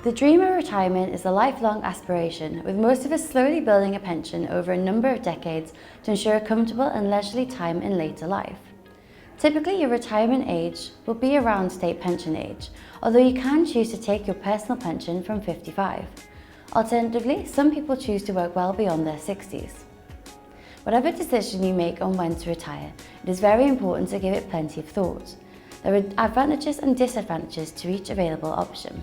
The dream of retirement is a lifelong aspiration, with most of us slowly building a pension over a number of decades to ensure a comfortable and leisurely time in later life. Typically, your retirement age will be around state pension age, although you can choose to take your personal pension from 55. Alternatively, some people choose to work well beyond their 60s. Whatever decision you make on when to retire, it is very important to give it plenty of thought. There are advantages and disadvantages to each available option.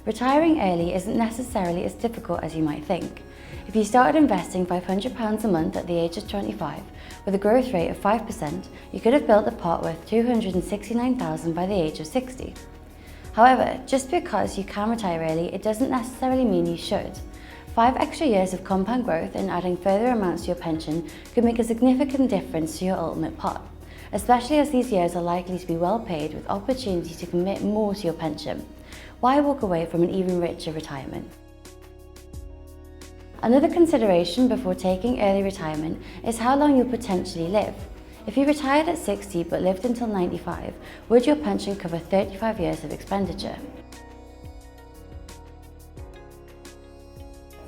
Retiring early isn't necessarily as difficult as you might think. If you started investing £500 a month at the age of 25, with a growth rate of 5%, you could have built a pot worth £269,000 by the age of 60. However, just because you can retire early, it doesn't necessarily mean you should. 5 extra years of compound growth and adding further amounts to your pension could make a significant difference to your ultimate pot, especially as these years are likely to be well paid with opportunity to commit more to your pension. Why walk away from an even richer retirement? Another consideration before taking early retirement is how long you'll potentially live. If you retired at 60 but lived until 95, would your pension cover 35 years of expenditure?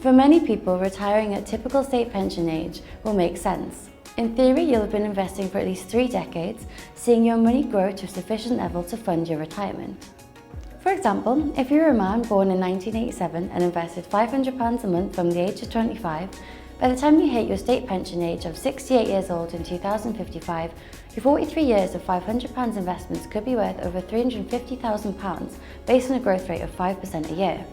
For many people, retiring at typical state pension age will make sense. In theory, you'll have been investing for at least 3 decades, seeing your money grow to a sufficient level to fund your retirement. For example, if you're a man born in 1987 and invested £500 a month from the age of 25, by the time you hit your state pension age of 68 years old in 2055, your 43 years of £500 investments could be worth over £350,000 based on a growth rate of 5% a year.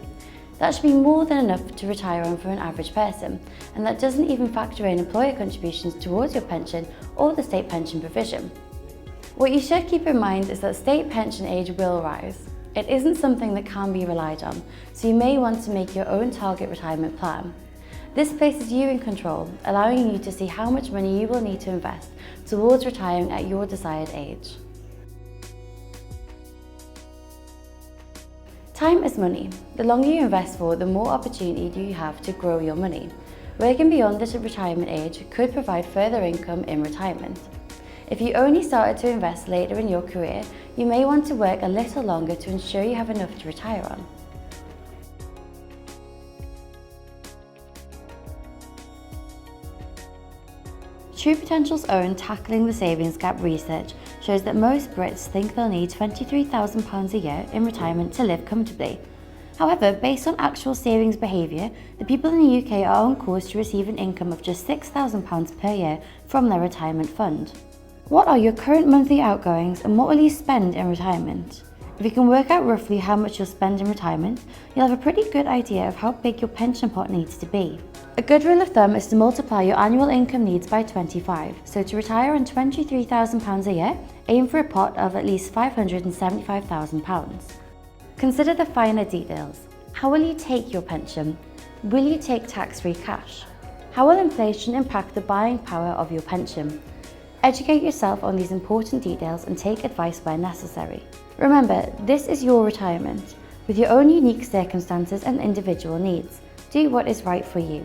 That should be more than enough to retire on for an average person, and that doesn't even factor in employer contributions towards your pension or the state pension provision. What you should keep in mind is that state pension age will rise. It isn't something that can be relied on, so you may want to make your own target retirement plan. This places you in control, allowing you to see how much money you will need to invest towards retiring at your desired age. Time is money. The longer you invest for, the more opportunity you have to grow your money. Working beyond this retirement age could provide further income in retirement. If you only started to invest later in your career, you may want to work a little longer to ensure you have enough to retire on. True Potential's own Tackling the Savings Gap research shows that most Brits think they'll need £23,000 a year in retirement to live comfortably. However, based on actual savings behaviour, the people in the UK are on course to receive an income of just £6,000 per year from their retirement fund. What are your current monthly outgoings and what will you spend in retirement? If you can work out roughly how much you'll spend in retirement, you'll have a pretty good idea of how big your pension pot needs to be. A good rule of thumb is to multiply your annual income needs by 25. So to retire on £23,000 a year, aim for a pot of at least £575,000. Consider the finer details. How will you take your pension? Will you take tax-free cash? How will inflation impact the buying power of your pension? Educate yourself on these important details and take advice where necessary. Remember, this is your retirement, with your own unique circumstances and individual needs. Do what is right for you.